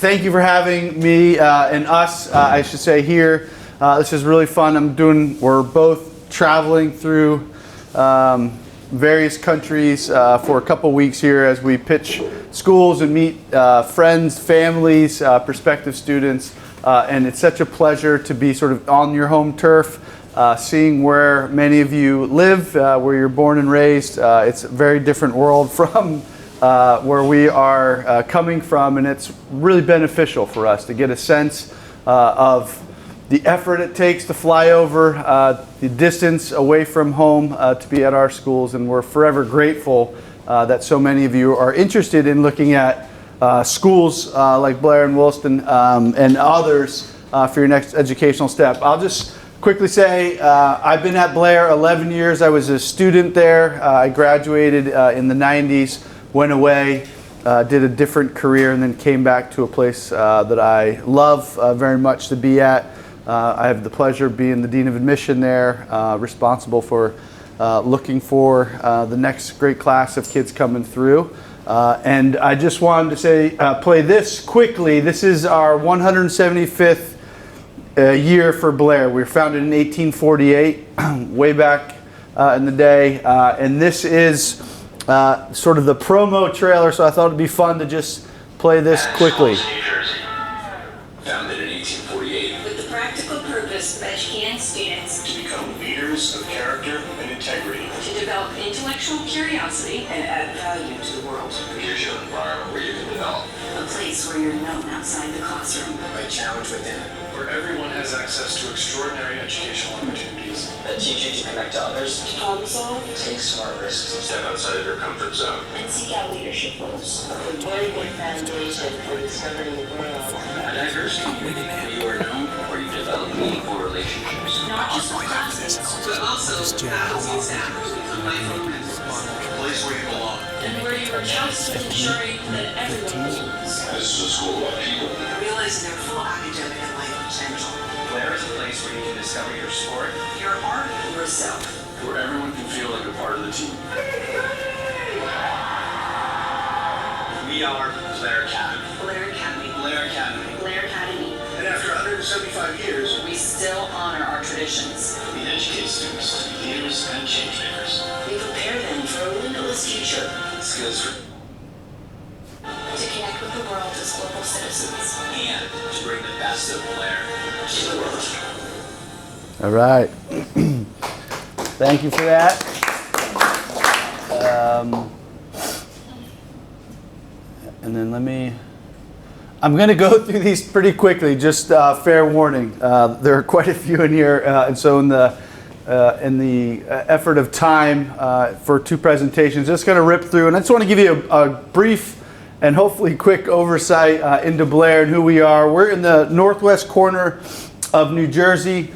thank you for having me and us, I should say, here. This is really fun. We're both traveling through various countries for a couple weeks here as we pitch schools and meet friends, families, prospective students. And it's such a pleasure to be sort of on your home turf, seeing where many of you live, where you're born and raised. It's a very different world from where we are coming from, and it's really beneficial for us to get a sense of the effort it takes to fly over the distance away from home to be at our schools, and we're forever grateful that so many of you are interested in looking at schools like Blair and Williston and others for your next educational step. I'll just quickly say I've been at Blair 11 years. I was a student there. I graduated in the 90s, went away, did a different career, and then came back to a place that I love very much to be at. I have the pleasure of being the Dean of Admission there, responsible for looking for the next great class of kids coming through. And I just wanted to say, play this quickly. This is our 175th year for Blair. We were founded in 1848, way back in the day. And this is sort of the promo trailer, so I thought it'd be fun to just play this quickly. New Jersey, founded in 1848, with the practical purpose of educating students to become leaders of character and integrity. to develop intellectual curiosity and add value to the world. Here's your environment where you can develop. A place where you're known outside the classroom. By challenge within it, where everyone has access to extraordinary educational opportunities that teach you to connect to others, To problem solve take smart risks, step outside of your comfort zone. and seek out leadership roles. The brilliant foundation for discovering the world. A diverse community where you are known, where you develop meaningful relationships. Not just with classes, but also thousands of hours become lifelong memories. A place where you belong. And where you are tasked with ensuring that everyone belongs. This is a school about people. Realizing their full academic and life potential. Blair is a place where you can discover your sport, Your art, yourself. where everyone can feel like a part of the team. We are Blair Academy. Blair Academy. Blair Academy. Blair Academy. And after 175 years, We still honor our traditions. we educate students to be leaders and change makers. We prepare them for a limitless future. Skills for To connect with the world as global citizens. and to bring the best of Blair To the world. All right. Thank you for that. And then I'm going to go through these pretty quickly, just fair warning. There are quite a few in here, and so in the effort of time for two presentations, just going to rip through. And I just want to give you a brief and hopefully quick oversight into Blair and who we are. We're in the northwest corner of New Jersey.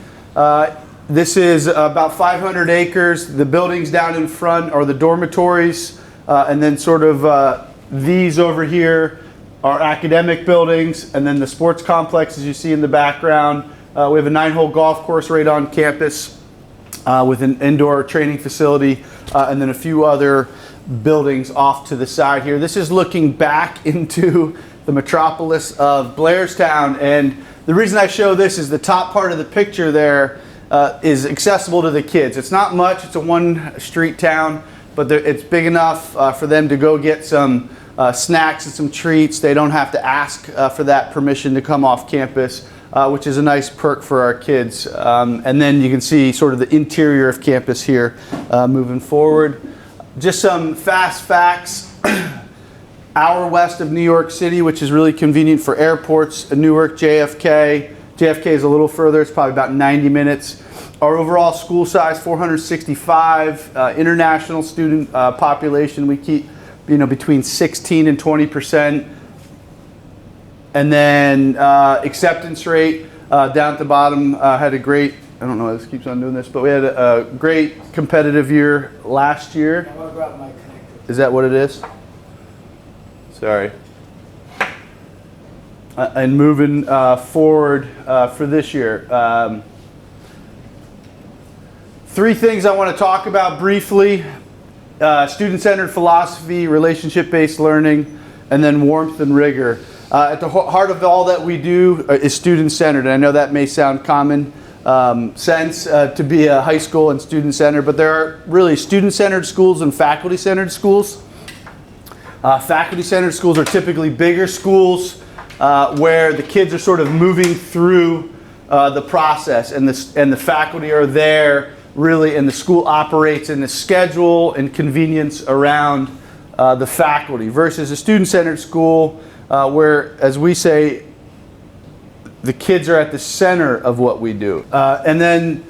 This is about 500 acres. The buildings down in front are the dormitories, and then sort of these over here are academic buildings, and then the sports complex, as you see in the background. We have a 9-hole golf course right on campus with an indoor training facility, and then a few other buildings off to the side here. This is looking back into the metropolis of Blairstown, and the reason I show this is the top part of the picture there is accessible to the kids. It's not much, it's a one-street town, but it's big enough for them to go get some snacks and some treats. They don't have to ask for that permission to come off campus, which is a nice perk for our kids. And then you can see sort of the interior of campus here moving forward. Just some fast facts. Hour west of New York City, which is really convenient for airports, Newark, JFK. JFK is a little further, it's probably about 90 minutes. Our overall school size, 465. International student population, we keep between 16 and 20%. And then acceptance rate down at the bottom had a great, I don't know why this keeps on doing this, but we had a great competitive year last year. I want to grab my connector. Is that what it is? Sorry. And moving forward for this year. Three things I want to talk about briefly. Student-centered philosophy, relationship-based learning, and then warmth and rigor. At the heart of all that we do is student-centered. And I know that may sound common sense to be a high school and student-centered, but there are really student-centered schools and faculty-centered schools. Faculty-centered schools are typically bigger schools where the kids are sort of moving through the process, and the faculty are there really, and the school operates in the schedule and convenience around the faculty, versus a student-centered school where, as we say, the kids are at the center of what we do. And then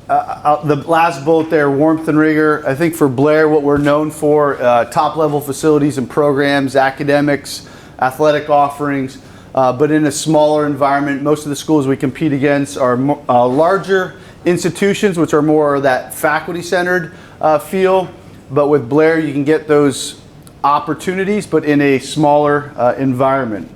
the last bullet there, warmth and rigor. I think for Blair, what we're known for, top-level facilities and programs, academics, athletic offerings, but in a smaller environment. Most of the schools we compete against are larger institutions, which are more that faculty-centered feel. But with Blair, you can get those opportunities, but in a smaller environment.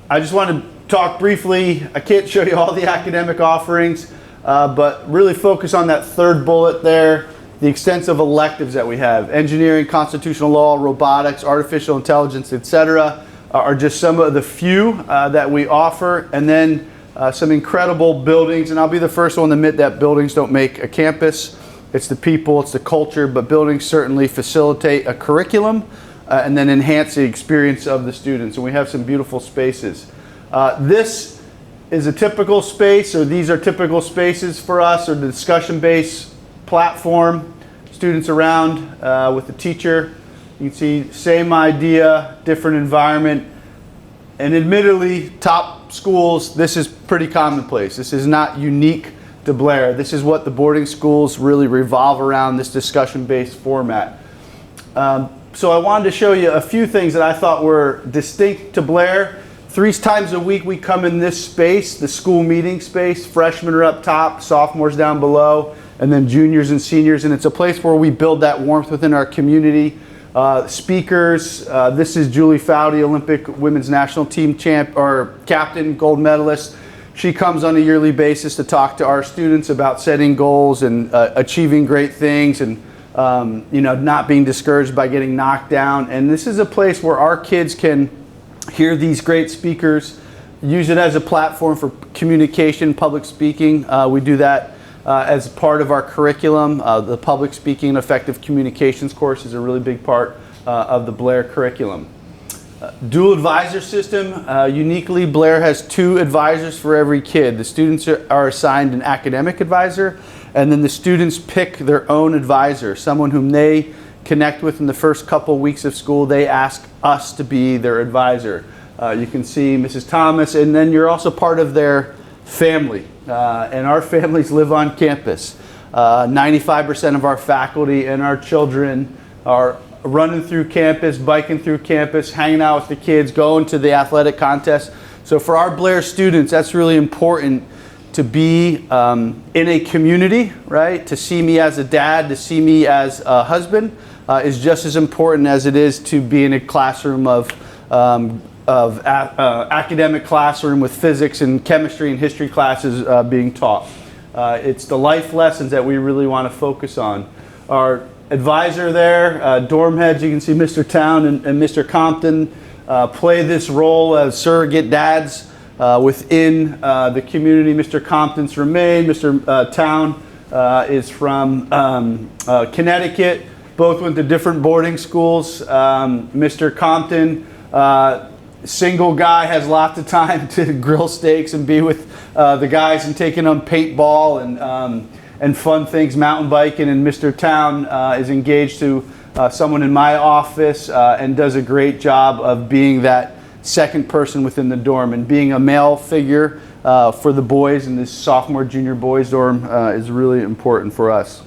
I just want to talk briefly. I can't show you all the academic offerings, but really focus on that third bullet there, the extensive electives that we have. Engineering, constitutional law, robotics, artificial intelligence, etc. are just some of the few that we offer. And then some incredible buildings, and I'll be the first one to admit that buildings don't make a campus. It's the people, it's the culture, but buildings certainly facilitate a curriculum and then enhance the experience of the students. And we have some beautiful spaces. This is a typical space, or these are typical spaces for us, or the discussion-based platform. Students around with the teacher. You can see same idea, different environment. And admittedly, top schools, this is pretty commonplace. This is not unique to Blair. This is what the boarding schools really revolve around, this discussion-based format. So I wanted to show you a few things that I thought were distinct to Blair. 3 times a week we come in this space, the school meeting space. Freshmen are up top, sophomores down below, and then juniors and seniors. And it's a place where we build that warmth within our community. Speakers, this is Julie Foudy, Olympic women's national team captain, gold medalist. She comes on a yearly basis to talk to our students about setting goals and achieving great things, and not being discouraged by getting knocked down. And this is a place where our kids can hear these great speakers, use it as a platform for communication, public speaking. We do that as part of our curriculum. The public speaking and effective communications course is a really big part of the Blair curriculum. Dual advisor system. Uniquely, Blair has 2 advisors for every kid. The students are assigned an academic advisor, and then the students pick their own advisor, someone whom they connect with in the first couple weeks of school. They ask us to be their advisor. You can see Mrs. Thomas, and then you're also part of their family. And our families live on campus. 95% of our faculty and our children are running through campus, biking through campus, hanging out with the kids, going to the athletic contests. So for our Blair students, that's really important to be in a community, right? To see me as a dad, to see me as a husband is just as important as it is to be in a classroom of academic classroom with physics and chemistry and history classes being taught. It's the life lessons that we really want to focus on. Our advisor there, dorm heads, you can see Mr. Town and Mr. Compton play this role as surrogate dads within the community. Mr. Compton's from Maine, Mr. Town is from Connecticut. Both went to different boarding schools. Mr. Compton, single guy, has lots of time to grill steaks and be with the guys and taking them paintball and fun things, mountain biking. And Mr. Town is engaged to someone in my office and does a great job of being that second person within the dorm and being a male figure for the boys in this sophomore junior boys dorm is really important for us.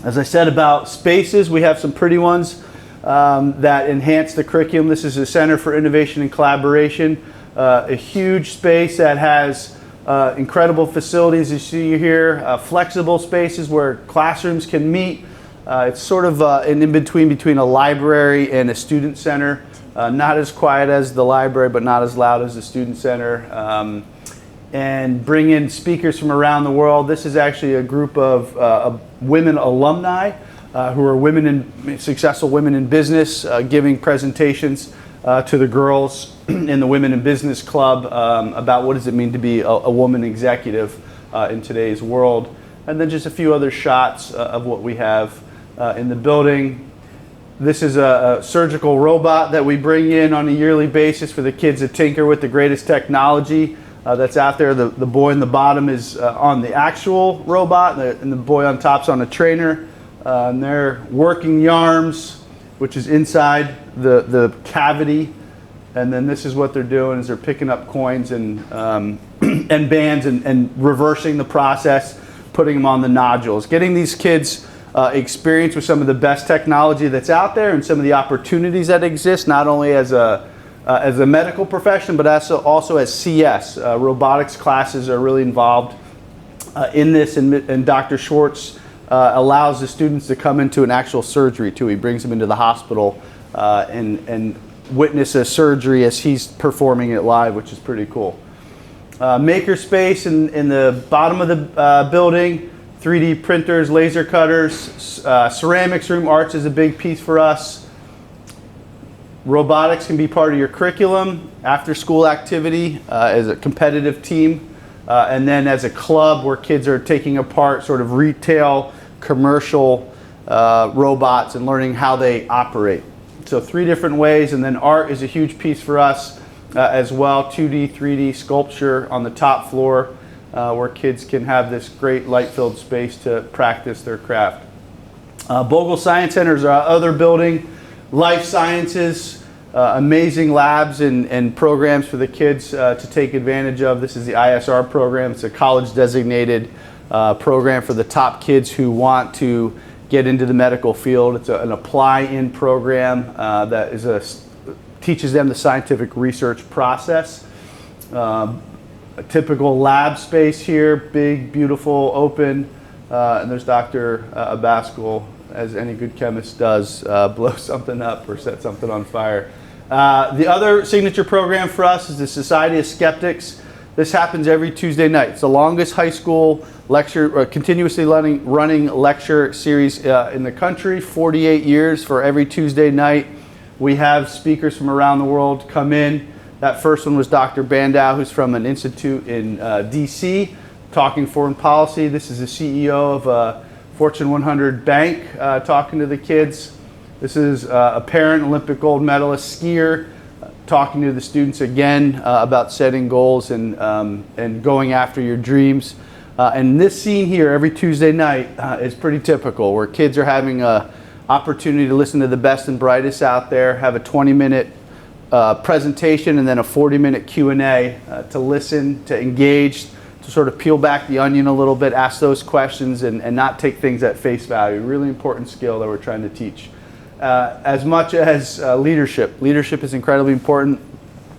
As I said about spaces, we have some pretty ones that enhance the curriculum. This is a Center for Innovation and Collaboration, a huge space that has incredible facilities you see here, flexible spaces where classrooms can meet. It's sort of an in-between between a library and a student center. Not as quiet as the library, but not as loud as the student center. And bring in speakers from around the world. This is actually a group of women alumni who are successful women in business, giving presentations to the girls in the Women in Business Club about what does it mean to be a woman executive in today's world. And then just a few other shots of what we have in the building. This is a surgical robot that we bring in on a yearly basis for the kids to tinker with the greatest technology that's out there. The boy in the bottom is on the actual robot, and the boy on top's on a trainer. And they're working the arms, which is inside the cavity. And then this is what they're doing, is they're picking up coins and and bands and reversing the process, putting them on the nodules. Getting these kids experience with some of the best technology that's out there and some of the opportunities that exist, not only as a medical profession, but also as CS. Robotics classes are really involved in this, and Dr. Schwartz allows the students to come into an actual surgery too. He brings them into the hospital and witness a surgery as he's performing it live, which is pretty cool. Makerspace in the bottom of the building, 3D printers, laser cutters, ceramics room. Arts is a big piece for us. Robotics can be part of your curriculum, after school activity as a competitive team, and then as a club where kids are taking apart sort of retail, commercial robots and learning how they operate. So 3 different ways, and then art is a huge piece for us as well. 2D, 3D sculpture on the top floor where kids can have this great light-filled space to practice their craft. Bogle Science Center is our other building. Life sciences, amazing labs and programs for the kids to take advantage of. This is the ISR program. It's a college-designated program for the top kids who want to get into the medical field. It's an apply-in program that teaches them the scientific research process. A typical lab space here, big, beautiful, open, and there's Dr. Abascal, as any good chemist does, blow something up or set something on fire. The other signature program for us is the Society of Skeptics. This happens every Tuesday night. It's the longest high school lecture, continuously running lecture series in the country, 48 years for every Tuesday night. We have speakers from around the world come in. That first one was Dr. Bandow, who's from an institute in DC, talking foreign policy. This is the CEO of a Fortune 100 bank talking to the kids. This is a parent Olympic gold medalist skier talking to the students again about setting goals and going after your dreams. And this scene here every Tuesday night is pretty typical, where kids are having an opportunity to listen to the best and brightest out there, have a 20-minute presentation and then a 40-minute Q&A to listen, to engage, to sort of peel back the onion a little bit, ask those questions and not take things at face value. Really important skill that we're trying to teach. As much as leadership. Leadership is incredibly important.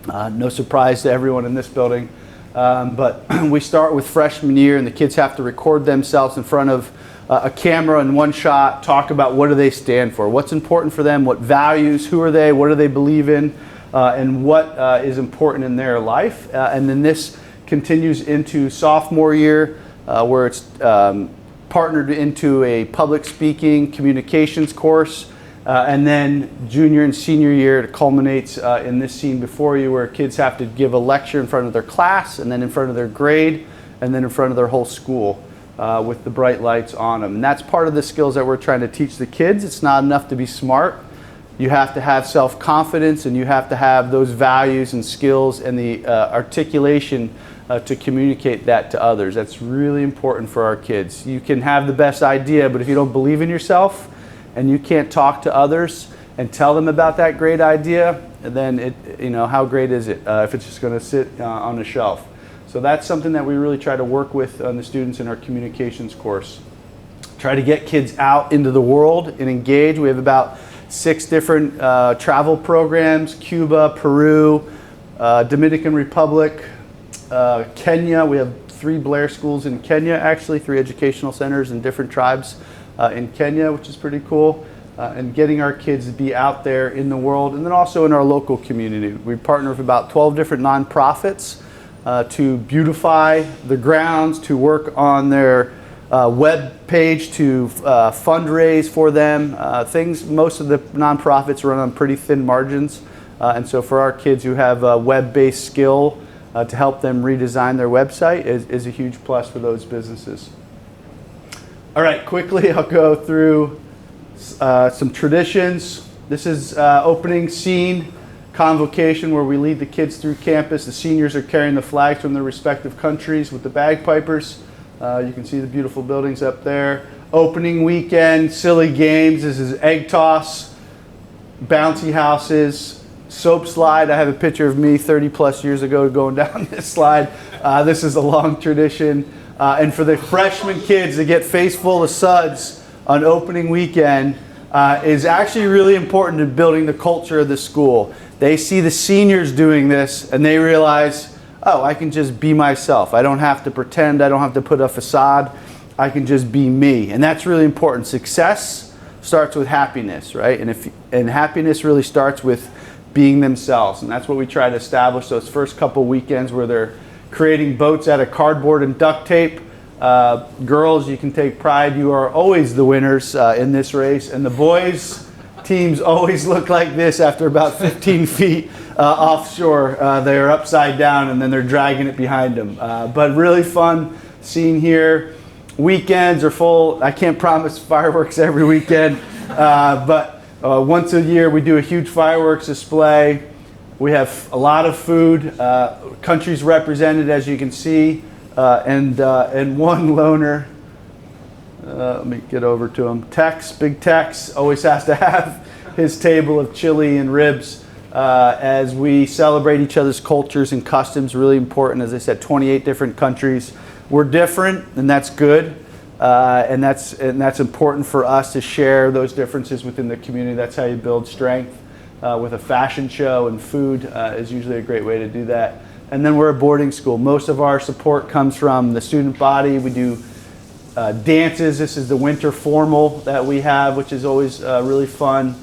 No surprise to everyone in this building. But we start with freshman year, and the kids have to record themselves in front of a camera in one shot, talk about what do they stand for, what's important for them, what values, who are they, what do they believe in, and what is important in their life. And then this continues into sophomore year, where it's partnered into a public speaking communications course. And then junior and senior year, it culminates in this scene before you, where kids have to give a lecture in front of their class, and then in front of their grade, and then in front of their whole school with the bright lights on them. And that's part of the skills that we're trying to teach the kids. It's not enough to be smart. You have to have self-confidence, and you have to have those values and skills and the articulation to communicate that to others. That's really important for our kids. You can have the best idea, but if you don't believe in yourself, and you can't talk to others and tell them about that great idea, then how great is it if it's just going to sit on a shelf? So that's something that we really try to work with on the students in our communications course. Try to get kids out into the world and engage. We have about 6 different travel programs: Cuba, Peru, Dominican Republic, Kenya. We have 3 Blair schools in Kenya, actually, 3 educational centers in different tribes in Kenya, which is pretty cool, and getting our kids to be out there in the world, and then also in our local community. We partner with about 12 different nonprofits to beautify the grounds, to work on their web page, to fundraise for them. Most of the nonprofits run on pretty thin margins, And so for our kids who have a web-based skill to help them redesign their website is a huge plus for those businesses. All right, quickly I'll go through some traditions. This is opening scene, convocation, where we lead the kids through campus. The seniors are carrying the flags from their respective countries with the bagpipers. You can see the beautiful buildings up there. Opening weekend, silly games. This is egg toss, bouncy houses, soap slide. I have a picture of me 30 plus years ago going down this slide. This is a long tradition. And for the freshman kids to get face full of suds on opening weekend is actually really important in building the culture of the school. They see the seniors doing this and they realize, oh, I can just be myself. I don't have to pretend. I don't have to put a facade. I can just be me. And that's really important. Success starts with happiness, right? And happiness really starts with being themselves. And that's what we try to establish those first couple weekends where they're creating boats out of cardboard and duct tape. Girls, you can take pride. You are always the winners in this race. And the boys teams always look like this after about 15 feet offshore. They are upside down and then they're dragging it behind them. But really fun scene here. Weekends are full. I can't promise fireworks every weekend, but once a year we do a huge fireworks display. We have a lot of food, countries represented as you can see, and one loner. Let me get over to him. Tex, Big Tex, always has to have his table of chili and ribs as we celebrate each other's cultures and customs. Really important. As I said, 28 different countries. We're different, and that's good. And that's important for us to share those differences within the community. That's how you build strength. With a fashion show and food is usually a great way to do that. And then we're a boarding school. Most of our support comes from the student body. We do dances. This is the winter formal that we have, which is always really fun.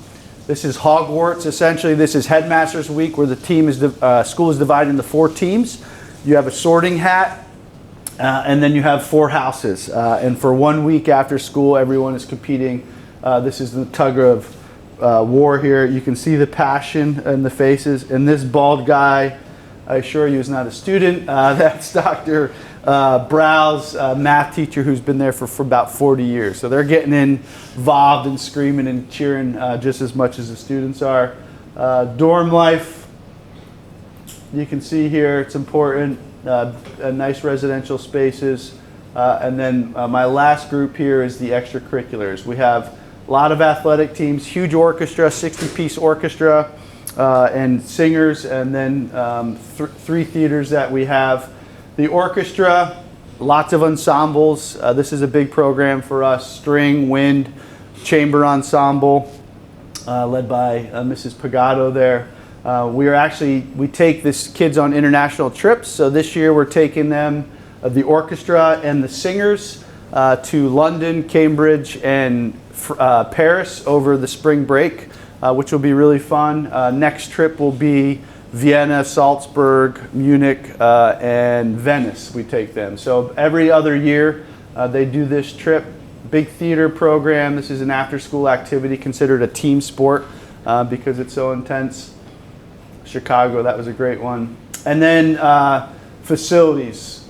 This is Hogwarts. Essentially, this is Headmasters Week, where the school is divided into 4 teams. You have a sorting hat, and then you have 4 houses. And for 1 week after school, everyone is competing. This is the tug of war here. You can see the passion in the faces. And this bald guy, I assure you, is not a student. That's Dr. Brow's math teacher who's been there for about 40 years. So they're getting involved and screaming and cheering just as much as the students are. Dorm life, you can see here, it's important. Nice residential spaces. And then my last group here is the extracurriculars. We have a lot of athletic teams, huge orchestra, 60-piece orchestra, and singers, and then 3 theaters that we have. The orchestra, lots of ensembles. This is a big program for us. String, wind, chamber ensemble, led by Mrs. Pagado there. We take these kids on international trips. So this year we're taking them, the orchestra and the singers, to London, Cambridge, and Paris over the spring break, which will be really fun. Next trip will be Vienna, Salzburg, Munich, and Venice. We take them. So every other year they do this trip. Big theater program. This is an after-school activity considered a team sport because it's so intense. Chicago, that was a great one. And then facilities.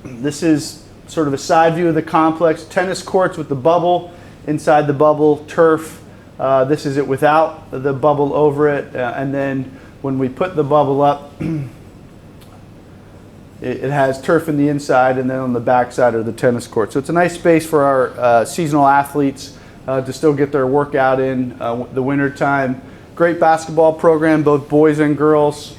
This is sort of a side view of the complex. Tennis courts with the bubble. Inside the bubble, turf. This is it without the bubble over it. And then when we put the bubble up, it has turf in the inside, and then on the back side are the tennis courts. So it's a nice space for our seasonal athletes to still get their workout in the winter time. Great basketball program, both boys and girls.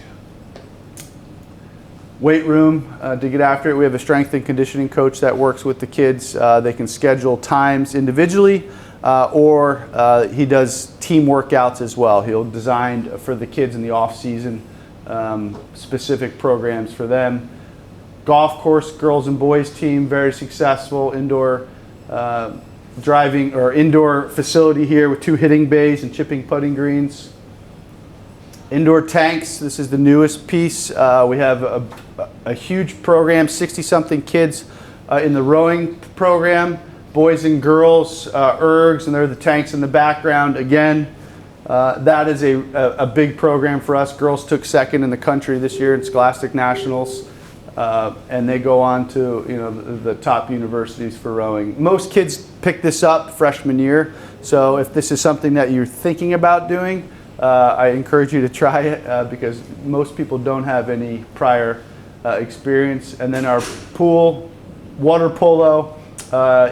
Weight room to get after it. We have a strength and conditioning coach that works with the kids. They can schedule times individually, or he does team workouts as well. He'll design for the kids in the off season specific programs for them. Golf course, girls and boys team, very successful. Indoor driving or indoor facility here with 2 hitting bays and chipping putting greens. Indoor tanks, this is the newest piece. We have a huge program, 60-something kids in the rowing program, boys and girls, ergs, and there are the tanks in the background. Again, That is a big program for us. Girls took second in the country this year in Scholastic Nationals, and they go on to the top universities for rowing. Most kids pick this up freshman year, so if this is something that you're thinking about doing, I encourage you to try it because most people don't have any prior experience. And then our pool, water polo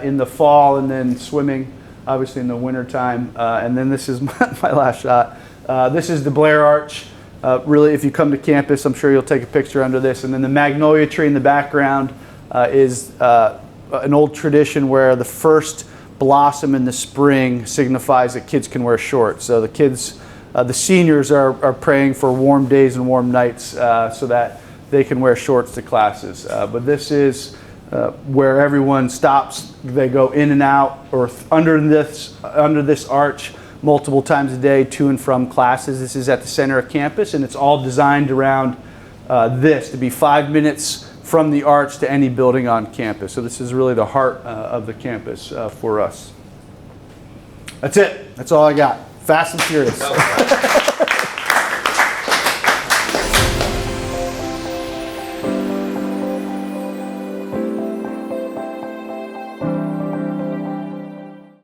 in the fall, and then swimming obviously in the winter time. And then this is my last shot. This is the Blair Arch. Really, if you come to campus, I'm sure you'll take a picture under this. And then the magnolia tree in the background is an old tradition where the first blossom in the spring signifies that kids can wear shorts. So the kids, the seniors are praying for warm days and warm nights so that they can wear shorts to classes. But this is where everyone stops. They go in and out or under this arch multiple times a day to and from classes. This is at the center of campus, and it's all designed around this to be 5 minutes from the arch to any building on campus. So this is really the heart of the campus for us. That's it. That's all I got. Fast and furious.